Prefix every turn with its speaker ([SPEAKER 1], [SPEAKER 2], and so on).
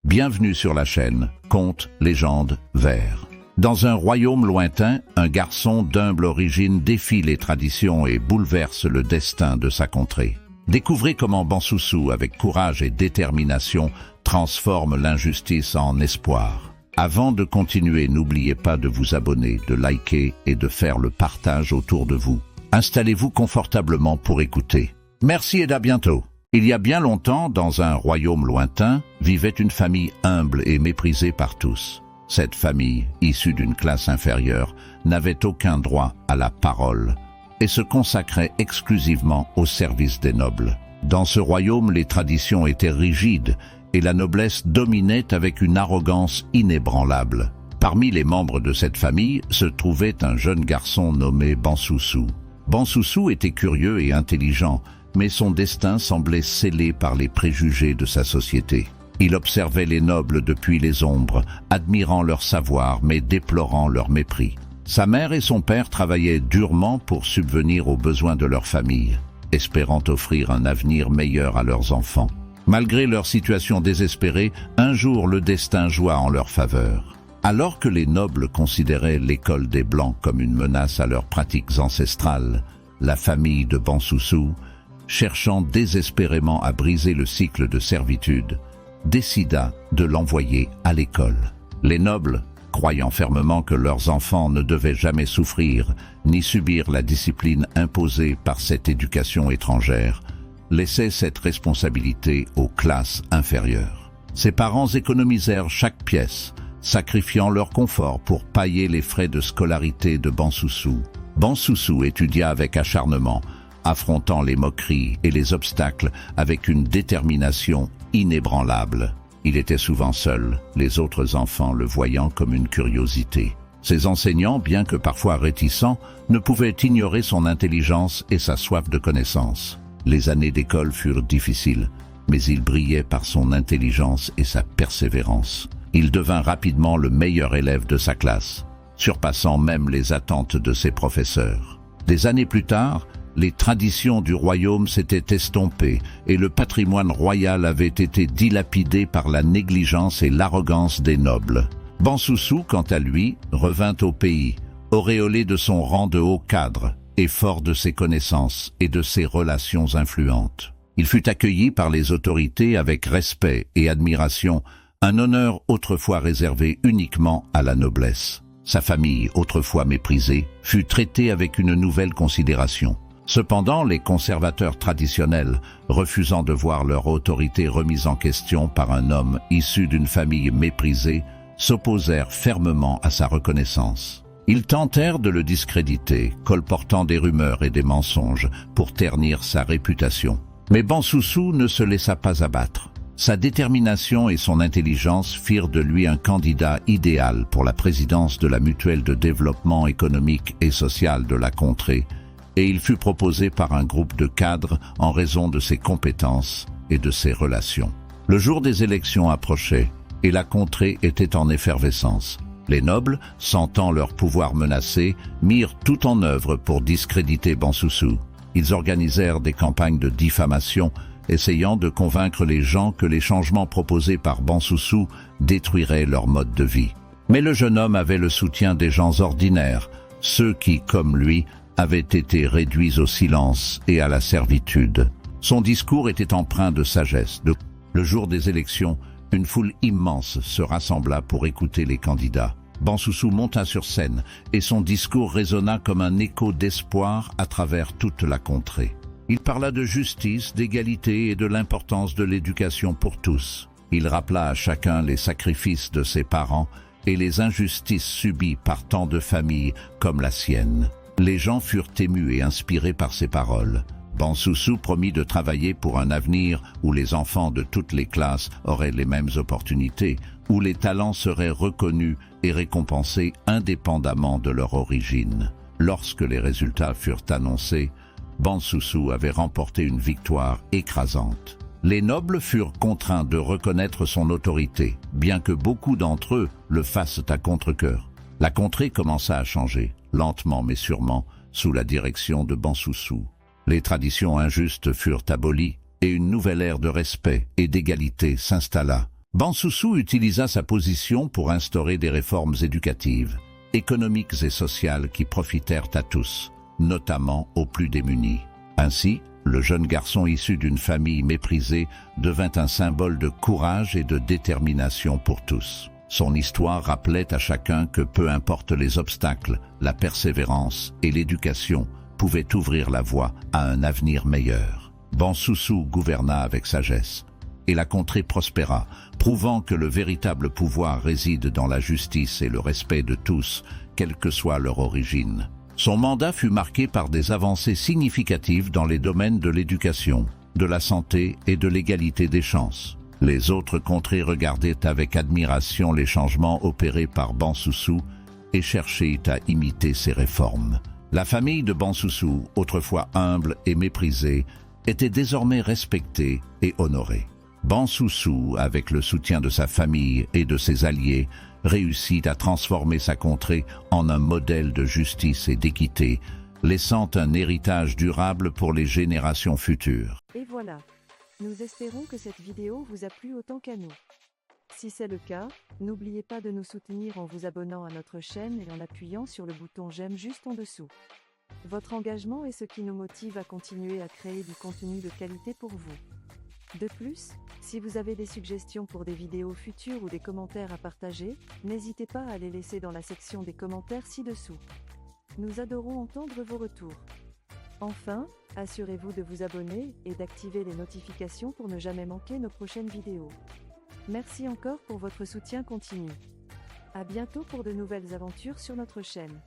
[SPEAKER 1] Bienvenue sur la chaîne Contes, légendes, vers. Dans un royaume lointain, un garçon d'humble origine défie les traditions et bouleverse le destin de sa contrée. Découvrez comment Bansoussou, avec courage et détermination, transforme l'injustice en espoir. Avant de continuer, n'oubliez pas de vous abonner, de liker et de faire le partage autour de vous. Installez-vous confortablement pour écouter. Merci et à bientôt. Il y a bien longtemps, dans un royaume lointain, vivait une famille humble et méprisée par tous. Cette famille, issue d'une classe inférieure, n'avait aucun droit à la parole et se consacrait exclusivement au service des nobles. Dans ce royaume, les traditions étaient rigides et la noblesse dominait avec une arrogance inébranlable. Parmi les membres de cette famille se trouvait un jeune garçon nommé Bansoussou. Bansoussou était curieux et intelligent, mais son destin semblait scellé par les préjugés de sa société. Il observait les nobles depuis les ombres, admirant leur savoir mais déplorant leur mépris. Sa mère et son père travaillaient durement pour subvenir aux besoins de leur famille, espérant offrir un avenir meilleur à leurs enfants. Malgré leur situation désespérée, un jour le destin joua en leur faveur. Alors que les nobles considéraient l'école des Blancs comme une menace à leurs pratiques ancestrales, la famille de Bansoussou, cherchant désespérément à briser le cycle de servitude, décida de l'envoyer à l'école. Les nobles, croyant fermement que leurs enfants ne devaient jamais souffrir ni subir la discipline imposée par cette éducation étrangère, laissaient cette responsabilité aux classes inférieures. Ses parents économisèrent chaque pièce, sacrifiant leur confort pour payer les frais de scolarité de Bansoussou. Bansoussou étudia avec acharnement, affrontant les moqueries et les obstacles avec une détermination inébranlable. Il était souvent seul, les autres enfants le voyant comme une curiosité. Ses enseignants, bien que parfois réticents, ne pouvaient ignorer son intelligence et sa soif de connaissance. Les années d'école furent difficiles, mais il brillait par son intelligence et sa persévérance. Il devint rapidement le meilleur élève de sa classe, surpassant même les attentes de ses professeurs. Des années plus tard, les traditions du royaume s'étaient estompées et le patrimoine royal avait été dilapidé par la négligence et l'arrogance des nobles. Bansoussou, quant à lui, revint au pays, auréolé de son rang de haut cadre et fort de ses connaissances et de ses relations influentes. Il fut accueilli par les autorités avec respect et admiration, un honneur autrefois réservé uniquement à la noblesse. Sa famille, autrefois méprisée, fut traitée avec une nouvelle considération. Cependant, les conservateurs traditionnels, refusant de voir leur autorité remise en question par un homme issu d'une famille méprisée, s'opposèrent fermement à sa reconnaissance. Ils tentèrent de le discréditer, colportant des rumeurs et des mensonges pour ternir sa réputation. Mais Bansoussou ne se laissa pas abattre. Sa détermination et son intelligence firent de lui un candidat idéal pour la présidence de la mutuelle de développement économique et social de la contrée, et il fut proposé par un groupe de cadres en raison de ses compétences et de ses relations. Le jour des élections approchait, et la contrée était en effervescence. Les nobles, sentant leur pouvoir menacé, mirent tout en œuvre pour discréditer Bansoussou. Ils organisèrent des campagnes de diffamation, essayant de convaincre les gens que les changements proposés par Bansoussou détruiraient leur mode de vie. Mais le jeune homme avait le soutien des gens ordinaires, ceux qui, comme lui, avaient été réduits au silence et à la servitude. Son discours était empreint de sagesse. Le jour des élections, une foule immense se rassembla pour écouter les candidats. Bansoussou monta sur scène et son discours résonna comme un écho d'espoir à travers toute la contrée. Il parla de justice, d'égalité et de l'importance de l'éducation pour tous. Il rappela à chacun les sacrifices de ses parents et les injustices subies par tant de familles comme la sienne. Les gens furent émus et inspirés par ses paroles. Bansoussou promit de travailler pour un avenir où les enfants de toutes les classes auraient les mêmes opportunités, où les talents seraient reconnus et récompensés indépendamment de leur origine. Lorsque les résultats furent annoncés, Bansoussou avait remporté une victoire écrasante. Les nobles furent contraints de reconnaître son autorité, bien que beaucoup d'entre eux le fassent à contre-cœur. La contrée commença à changer, lentement mais sûrement, sous la direction de Bansoussou. Les traditions injustes furent abolies et une nouvelle ère de respect et d'égalité s'installa. Bansoussou utilisa sa position pour instaurer des réformes éducatives, économiques et sociales qui profitèrent à tous, notamment aux plus démunis. Ainsi, le jeune garçon issu d'une famille méprisée devint un symbole de courage et de détermination pour tous. Son histoire rappelait à chacun que peu importe les obstacles, la persévérance et l'éducation pouvaient ouvrir la voie à un avenir meilleur. Bansoussou gouverna avec sagesse, et la contrée prospéra, prouvant que le véritable pouvoir réside dans la justice et le respect de tous, quelle que soit leur origine. Son mandat fut marqué par des avancées significatives dans les domaines de l'éducation, de la santé et de l'égalité des chances. Les autres contrées regardaient avec admiration les changements opérés par Bansoussou et cherchaient à imiter ses réformes. La famille de Bansoussou, autrefois humble et méprisée, était désormais respectée et honorée. Bansoussou, avec le soutien de sa famille et de ses alliés, réussit à transformer sa contrée en un modèle de justice et d'équité, laissant un héritage durable pour les générations futures.
[SPEAKER 2] Et voilà, nous espérons que cette vidéo vous a plu autant qu'à nous. Si c'est le cas, n'oubliez pas de nous soutenir en vous abonnant à notre chaîne et en appuyant sur le bouton j'aime juste en dessous. Votre engagement est ce qui nous motive à continuer à créer du contenu de qualité pour vous. De plus, si vous avez des suggestions pour des vidéos futures ou des commentaires à partager, n'hésitez pas à les laisser dans la section des commentaires ci-dessous. Nous adorons entendre vos retours. Enfin, assurez-vous de vous abonner et d'activer les notifications pour ne jamais manquer nos prochaines vidéos. Merci encore pour votre soutien continu. À bientôt pour de nouvelles aventures sur notre chaîne.